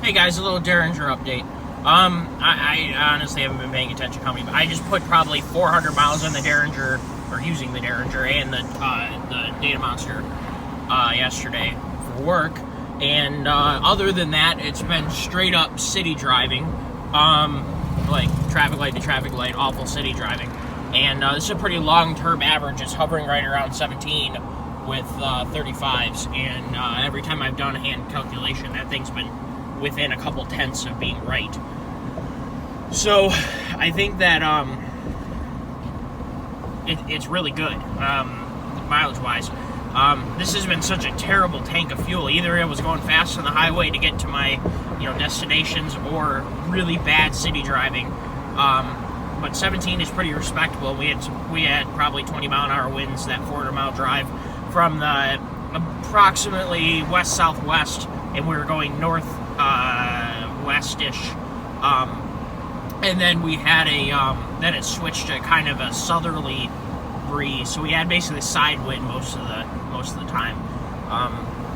Hey guys, a little Derringer update. I honestly haven't been paying attention how many, but I just put probably 400 miles on the Derringer, or using the Derringer and the Data Monster yesterday for work. And other than that, it's been straight up city driving, like traffic light to traffic light, awful city driving. And this is a pretty long-term average. It's hovering right around 17 with 35s, and every time I've done a hand calculation, that thing's been within a couple tenths of being right. So I think that it's really good, mileage-wise. This has been such a terrible tank of fuel. Either it was going fast on the highway to get to my destinations, or really bad city driving. But 17 is pretty respectable. We had probably 20 mile an hour winds that 400 mile drive from the approximately west-southwest, and we were going north west-ish. And then we had then it switched to kind of a southerly breeze, so we had basically side wind most of the time.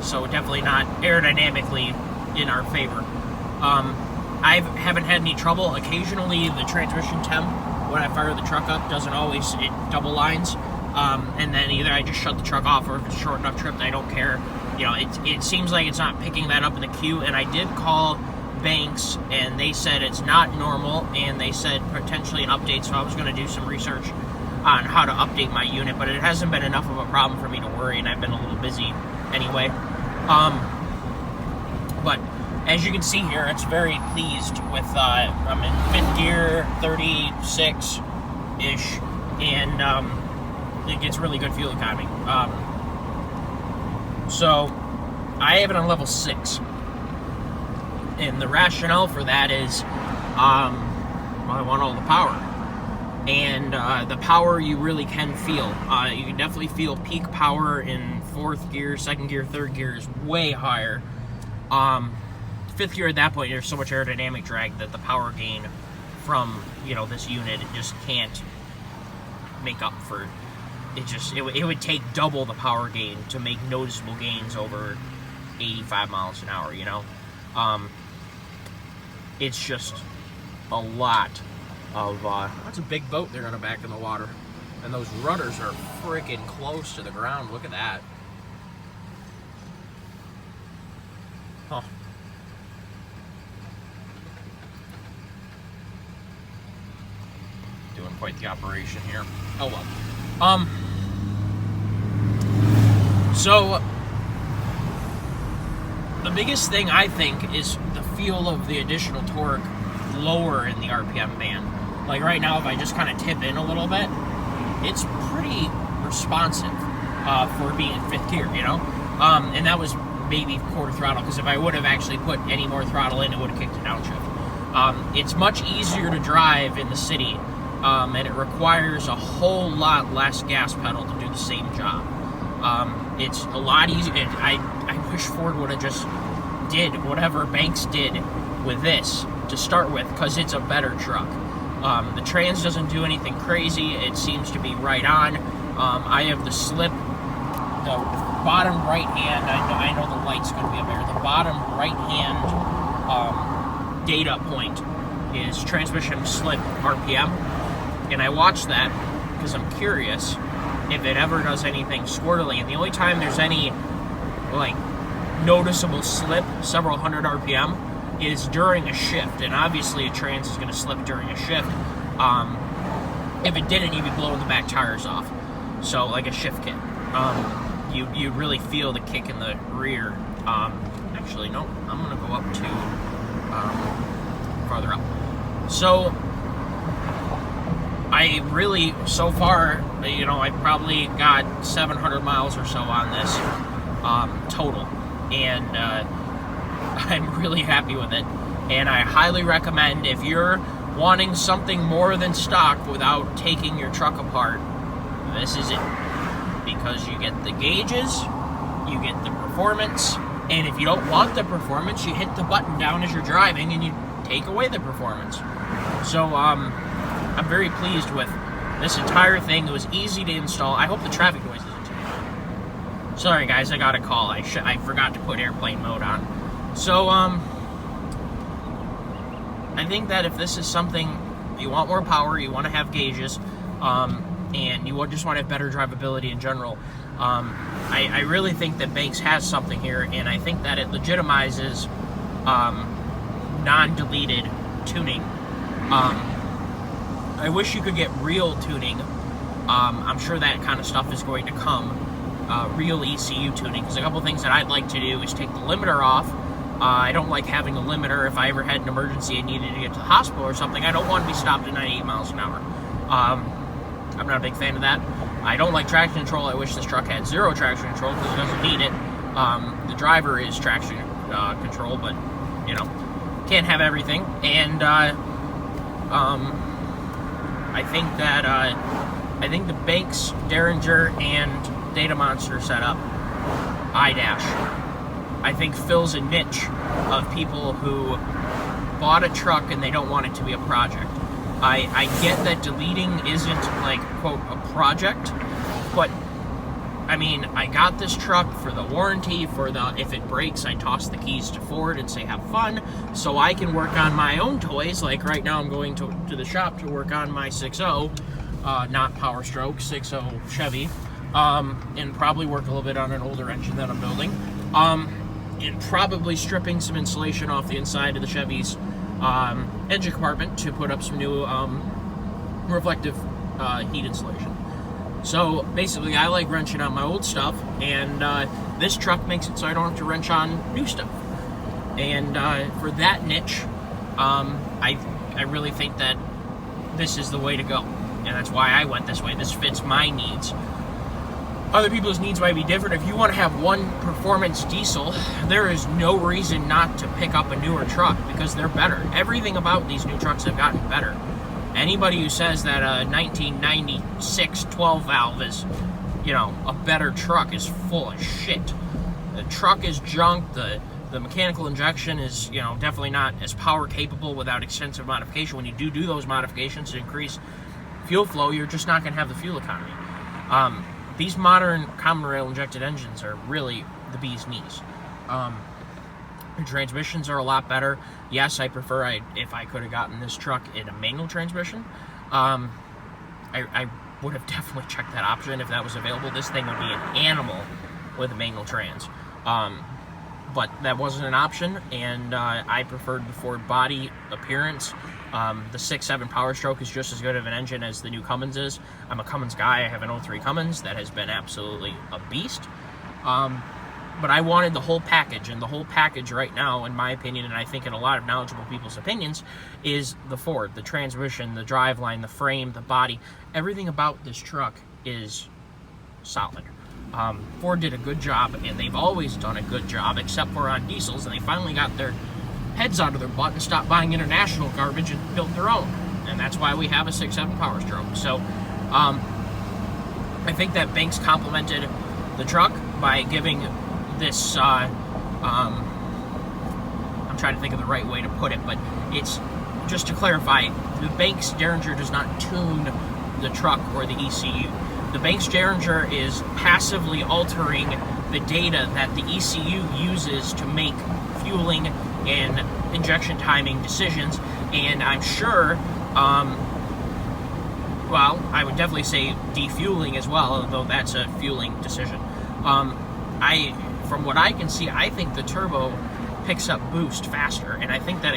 So definitely not aerodynamically in our favor. I haven't had any trouble. Occasionally the transmission temp, when I fire the truck up, doesn't always, it double lines. And then either I just shut the truck off, or if it's a short enough trip, I don't care. It seems like it's not picking that up in the queue. And I did call Banks, and they said it's not normal, and they said potentially an update. So I was going to do some research on how to update my unit, but it hasn't been enough of a problem for me to worry, and I've been a little busy anyway. But as you can see here, it's very pleased with, I'm in 5th gear, 36-ish, and it gets really good fuel economy. So I have it on level 6. And the rationale for that is, I want all the power. And the power you really can feel. You can definitely feel peak power in 4th gear, 2nd gear, 3rd gear is way higher. 5th gear at that point, there's so much aerodynamic drag that the power gain from, this unit, it just can't make up for it would take double the power gain to make noticeable gains over 85 miles an hour, It's just a lot of, that's a big boat they're gonna back in the water. And those rudders are freaking close to the ground. Look at that. Huh. Doing quite the operation here. Oh well. So the biggest thing I think is the feel of the additional torque lower in the RPM band. Like right now, if I just kind of tip in a little bit, it's pretty responsive for being in 5th gear, and that was maybe quarter throttle, because if I would have actually put any more throttle in, it would have kicked a downshift. It's much easier to drive in the city, and it requires a whole lot less gas pedal to do the same job. It's a lot easier. I wish Ford would have just did whatever Banks did with this to start with, because it's a better truck. The trans doesn't do anything crazy. It seems to be right on. I have the slip, the bottom right hand, I know the light's going to be up there, the bottom right hand data point is transmission slip RPM, and I watch that because I'm curious if it ever does anything squirrely. And the only time there's any noticeable slip, several hundred RPM, is during a shift. And obviously a trans is going to slip during a shift. If it didn't, you'd be blowing the back tires off. So like a shift kit, you really feel the kick in the rear. Actually, no, I'm going to go up to farther up. So I really, so far, I probably got 700 miles or so on this total, and I'm really happy with it. And I highly recommend, if you're wanting something more than stock without taking your truck apart, this is it. Because you get the gauges, you get the performance, and if you don't want the performance, you hit the button down as you're driving and you take away the performance. So I'm very pleased with this entire thing. It was easy to install. I hope the traffic noise isn't too loud. Sorry guys, I got a call. I forgot to put airplane mode on. So I think that if this is something you want more power, you want to have gauges, and you just want to have better drivability in general, I really think that Banks has something here, and I think that it legitimizes non-deleted tuning. I wish you could get real tuning. I'm sure that kind of stuff is going to come. Real ECU tuning, because a couple things that I'd like to do is take the limiter off. I don't like having a limiter. If I ever had an emergency and needed to get to the hospital or something, I don't want to be stopped at 98 miles an hour. I'm not a big fan of that. I don't like traction control. I wish this truck had zero traction control because it doesn't need it. The driver is traction control, but you know, can't have everything. And I think the Banks, Derringer, and Data Monster setup, idash, I think fills a niche of people who bought a truck and they don't want it to be a project. I get that deleting isn't like, quote, a project, but I mean, I got this truck for the warranty, for the, if it breaks, I toss the keys to Ford and say have fun, so I can work on my own toys. Like right now I'm going to the shop to work on my 6.0, not Powerstroke, 6.0 Chevy, and probably work a little bit on an older engine that I'm building, and probably stripping some insulation off the inside of the Chevy's engine compartment to put up some new reflective heat insulation. So basically I like wrenching on my old stuff, and this truck makes it so I don't have to wrench on new stuff. And for that niche, I really think that this is the way to go, and that's why I went this way. This fits my needs. Other people's needs might be different. If you want to have one performance diesel, there is no reason not to pick up a newer truck, because they're better. Everything about these new trucks have gotten better. Anybody who says that a 1996 12 valve is, you know, a better truck is full of shit. The truck is junk. The mechanical injection is, you know, definitely not as power capable without extensive modification. When you do those modifications to increase fuel flow, you're just not going to have the fuel economy. These modern common rail injected engines are really the bee's knees. The transmissions are a lot better. Yes, I prefer, if I could have gotten this truck in a manual transmission, I would have definitely checked that option if that was available. This thing would be an animal with a manual trans. But that wasn't an option, and I preferred the Ford body appearance. The 6.7 Powerstroke is just as good of an engine as the new Cummins is. I'm a Cummins guy. I have an 03 Cummins that has been absolutely a beast. But I wanted the whole package, and the whole package right now, in my opinion, and I think in a lot of knowledgeable people's opinions, is the Ford. The transmission, the driveline, the frame, the body. Everything about this truck is solid. Ford did a good job, and they've always done a good job, except for on diesels, and they finally got their heads out of their butt and stopped buying international garbage and built their own. And that's why we have a 6.7 Powerstroke. So I think that Banks complimented the truck by giving this, I'm trying to think of the right way to put it, but it's, just to clarify, the Banks Derringer does not tune the truck or the ECU. The Banks Derringer is passively altering the data that the ECU uses to make fueling and injection timing decisions, and I'm sure, well, I would definitely say defueling as well, although that's a fueling decision. From what I can see, I think the turbo picks up boost faster, and I think that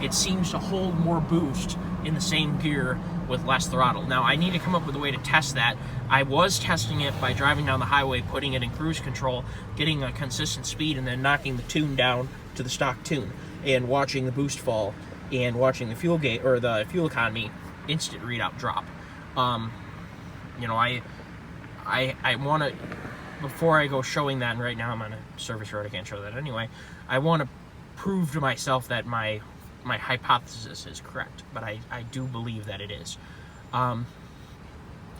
it seems to hold more boost in the same gear with less throttle. Now, I need to come up with a way to test that. I was testing it by driving down the highway, putting it in cruise control, getting a consistent speed, and then knocking the tune down to the stock tune, and watching the boost fall, and watching the fuel gauge or the fuel economy instant readout drop. You know, I want to, before I go showing that, and right now I'm on a service road, I can't show that anyway, I want to prove to myself that my hypothesis is correct, but I do believe that it is.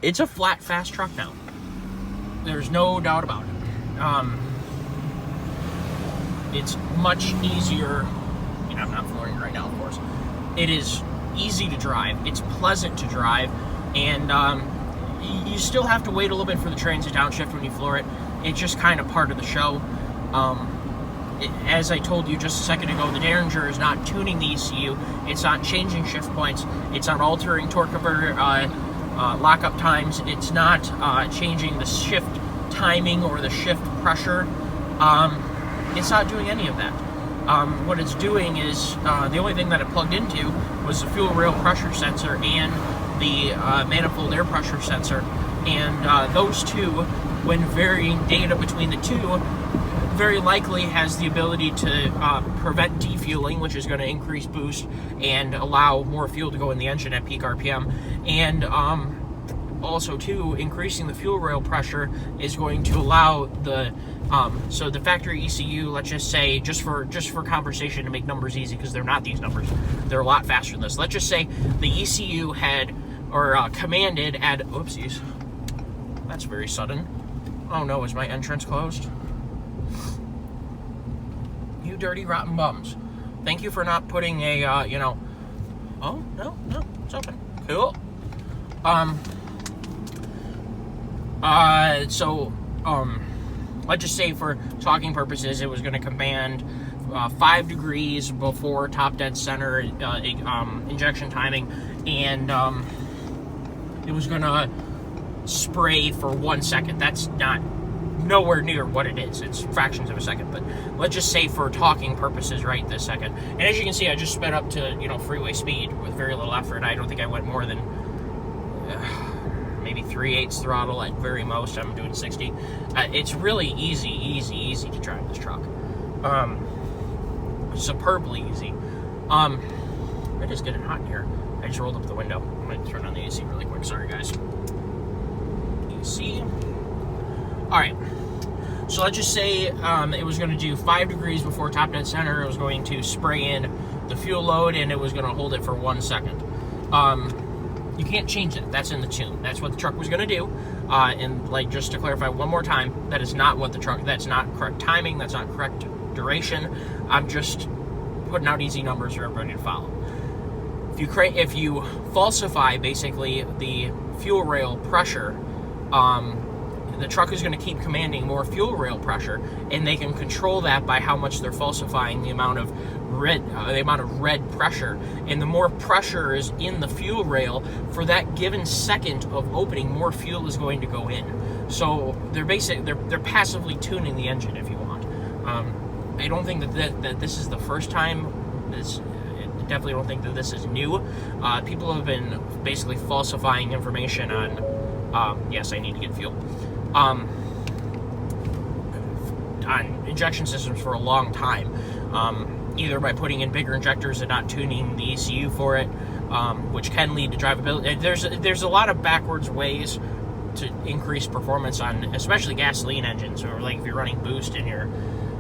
It's a flat, fast truck now. There's no doubt about it. It's much easier, you know, I'm not flooring it right now, of course. It is easy to drive, it's pleasant to drive, and you still have to wait a little bit for the trains to downshift when you floor it. It's just kind of part of the show. as I told you just a second ago, the Derringer is not tuning the ECU. It's not changing shift points. It's not altering torque converter lockup times. It's not changing the shift timing or the shift pressure. It's not doing any of that. What it's doing is, the only thing that it plugged into was the fuel rail pressure sensor and the manifold air pressure sensor. And those two, when varying data between the two, very likely has the ability to prevent defueling, which is going to increase boost and allow more fuel to go in the engine at peak RPM. And also, too, increasing the fuel rail pressure is going to allow the so the factory ECU, let's just say, just for conversation to make numbers easy, because they're not these numbers, they're a lot faster than this. Let's just say the ECU had, or commanded at, oopsies, that's very sudden. Oh no, is my entrance closed? You dirty rotten bums. Thank you for not putting a, oh, no, it's open. Cool. Let's just say for talking purposes, it was going to command 5 degrees before top dead center injection timing, and it was going to spray for 1 second. That's not nowhere near what it is. It's fractions of a second, but let's just say for talking purposes right this second. And as you can see, I just sped up to, freeway speed with very little effort. I don't think I went more than maybe 3/8 throttle at very most. I'm doing 60. It's really easy to drive this truck. Superbly easy. It is getting hot in here. I just rolled up the window. I'm going to turn on the AC really quick. Sorry, guys. AC. Alright. So let's just say it was going to do 5 degrees before top dead center. It was going to spray in the fuel load, and it was going to hold it for 1 second. You can't change it. That's in the tune. That's what the truck was going to do. And just to clarify one more time, that is not what the truck, that's not correct timing, that's not correct duration. I'm just putting out easy numbers for everybody to follow. If you falsify basically the fuel rail pressure, the truck is going to keep commanding more fuel rail pressure, and they can control that by how much they're falsifying the amount of red pressure. And the more pressure is in the fuel rail for that given second of opening, more fuel is going to go in. So they're passively tuning the engine, if you want. I don't think that this is the first time. I definitely don't think that this is new. People have been basically falsifying information on. Yes, I need to get fuel. On injection systems for a long time, either by putting in bigger injectors and not tuning the ECU for it, which can lead to drivability. There's a lot of backwards ways to increase performance on, especially gasoline engines, or like if you're running boost and you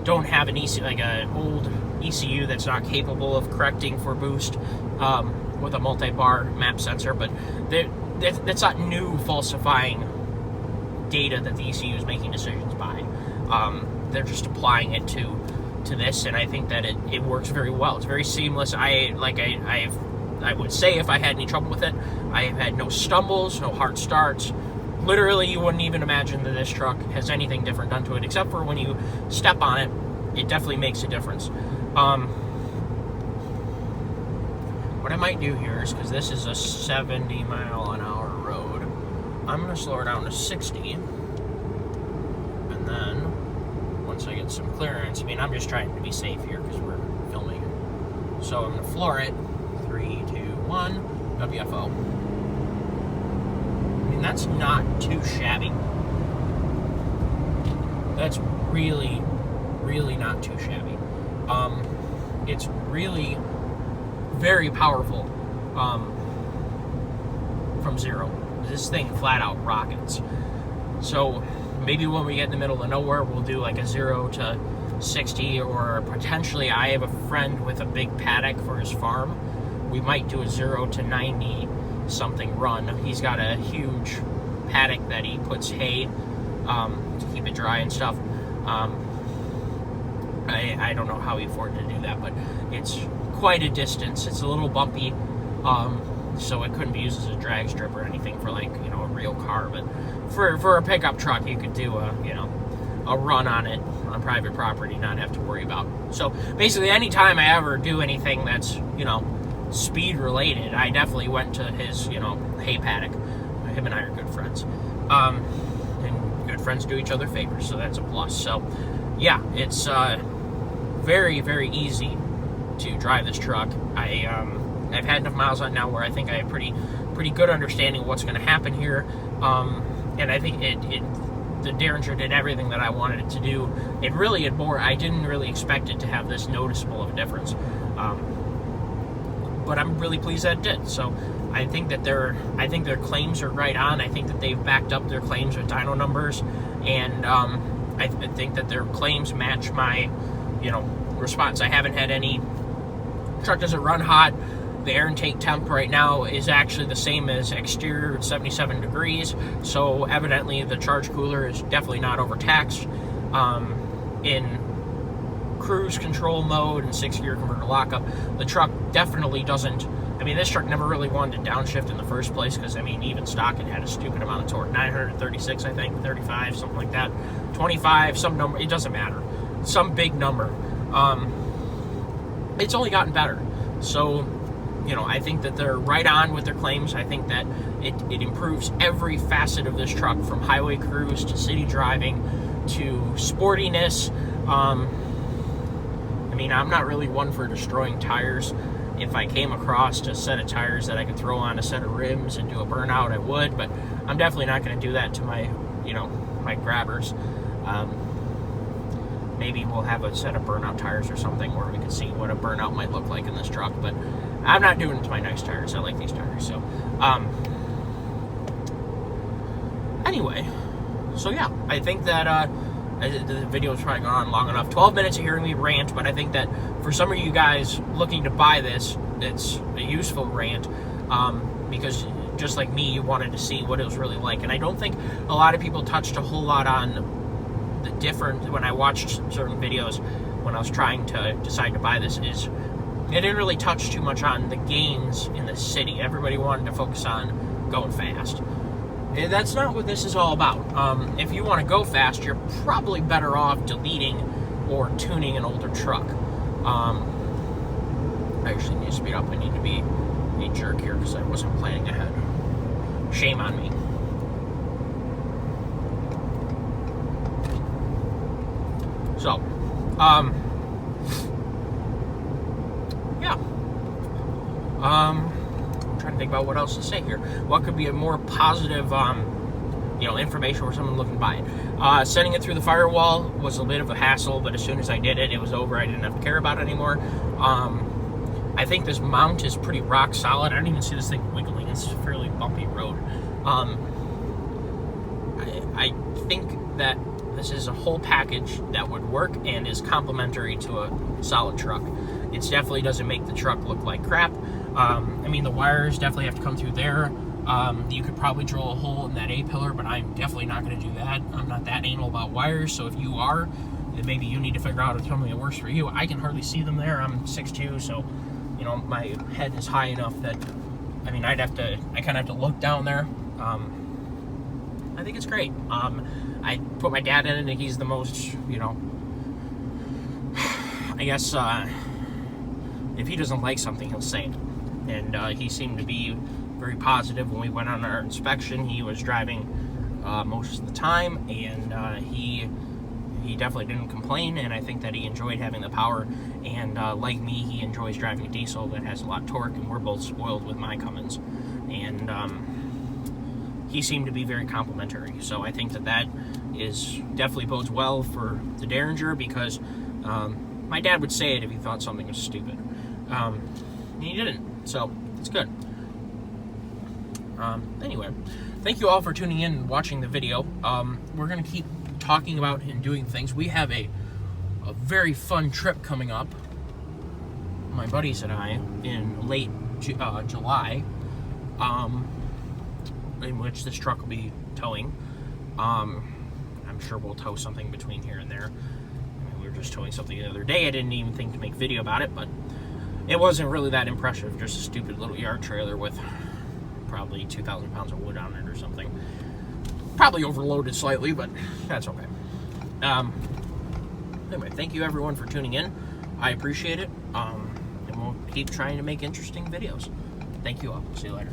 don't have an ECU, like an old ECU that's not capable of correcting for boost with a multi-bar map sensor. But that's not new falsifying data that the ECU is making decisions by. They're just applying it to this, and I think that it works very well. It's very seamless. I would say if I had any trouble with it, I have had no stumbles, no hard starts. Literally, you wouldn't even imagine that this truck has anything different done to it, except for when you step on it, it definitely makes a difference. What I might do here is, because this is a 70-mile-an-hour road, I'm going to slow her down to 60, and then once I get some clearance, I mean, I'm just trying to be safe here because we're filming. So I'm going to floor it. 3, 2, 1, WFO. I mean, that's not too shabby. That's really, really not too shabby. It's really very powerful from zero. This thing flat out rockets. So maybe when we get in the middle of nowhere, we'll do like a 0 to 60, or potentially I have a friend with a big paddock for his farm. We might do a 0 to 90 something run. He's got a huge paddock that he puts hay to keep it dry and stuff. I don't know how he afforded to do that, but it's quite a distance. It's a little bumpy, so it couldn't be used as a drag strip or anything for, like, a real car. But for a pickup truck, you could do a a run on it on private property, not have to worry about. So basically, anytime I ever do anything that's, you know, speed related, I definitely went to his, you know, hay paddock. Him and I are good friends, and good friends do each other favors, so that's a plus. So yeah, it's very, very easy to drive this truck. I've had enough miles on it now where I think I have pretty good understanding of what's going to happen here, and I think the Derringer did everything that I wanted it to do. It really had more. I didn't really expect it to have this noticeable of a difference, but I'm really pleased that it did. So I think that their claims are right on. I think that they've backed up their claims with dyno numbers, and I think that their claims match my, you know, response. I haven't had any. Truck doesn't run hot. The air intake temp right now is actually the same as exterior at 77 degrees. So evidently the charge cooler is definitely not overtaxed. In cruise control mode and 6-gear converter lockup, the truck definitely doesn't. I mean, this truck never really wanted to downshift in the first place because, I mean, even stock it had a stupid amount of torque. 936, I think, 35, something like that. 25, some number, it doesn't matter. Some big number. It's only gotten better. So, you know, I think that they're right on with their claims. I think that it improves every facet of this truck, from highway cruise to city driving to sportiness. I mean, I'm not really one for destroying tires. If I came across a set of tires that I could throw on a set of rims and do a burnout, I would, but I'm definitely not going to do that to my, you know, my grabbers. Maybe we'll have a set of burnout tires or something where we can see what a burnout might look like in this truck, but I'm not doing it to my nice tires. I like these tires. So, anyway, so yeah, I think that the video is probably gone on long enough. 12 minutes of hearing me rant, but I think that for some of you guys looking to buy this, it's a useful rant, because just like me, you wanted to see what it was really like. And I don't think a lot of people touched a whole lot on the different, when I watched certain videos when I was trying to decide to buy this, is it didn't really touch too much on the gains in the city. Everybody wanted to focus on going fast. And that's not what this is all about. If you want to go fast, you're probably better off deleting or tuning an older truck. I actually need to speed up. I need to be a jerk here because I wasn't planning ahead. Shame on me. So, yeah. I'm trying to think about what else to say here. What could be a more positive, you know, information for someone looking to buy it. Sending it through the firewall was a bit of a hassle, but as soon as I did it, it was over. I didn't have to care about it anymore. I think this mount is pretty rock solid. I don't even see this thing wiggling. It's a fairly bumpy road. I think that this is a whole package that would work and is complementary to a solid truck. It definitely doesn't make the truck look like crap. I mean, the wires definitely have to come through there. You could probably drill a hole in that A-pillar, but I'm definitely not going to do that. I'm not that anal about wires, so if you are, then maybe you need to figure out something that works for you. I can hardly see them there. I'm 6'2", so, you know, my head is high enough that, I mean, I kind of have to look down there. I think it's great. I put my dad in it, and he's the most, you know, I guess, if he doesn't like something, he'll say it. And he seemed to be very positive when we went on our inspection. He was driving most of the time, and he definitely didn't complain, and I think that he enjoyed having the power. And like me, he enjoys driving a diesel that has a lot of torque, and we're both spoiled with my Cummins. And he seemed to be very complimentary. So I think that is definitely bodes well for the Derringer, because my dad would say it if he thought something was stupid. And he didn't, so it's good. Anyway, thank you all for tuning in and watching the video. We're going to keep talking about and doing things. We have a very fun trip coming up, my buddies and I, in late July, in which this truck will be towing. I'm sure we'll tow something between here and there. I mean, we were just towing something the other day. I didn't even think to make video about it, but it wasn't really that impressive. Just a stupid little yard trailer with probably 2,000 pounds of wood on it or something. Probably overloaded slightly, but that's okay. Anyway, thank you everyone for tuning in. I appreciate it. And we'll keep trying to make interesting videos. Thank you all. See you later.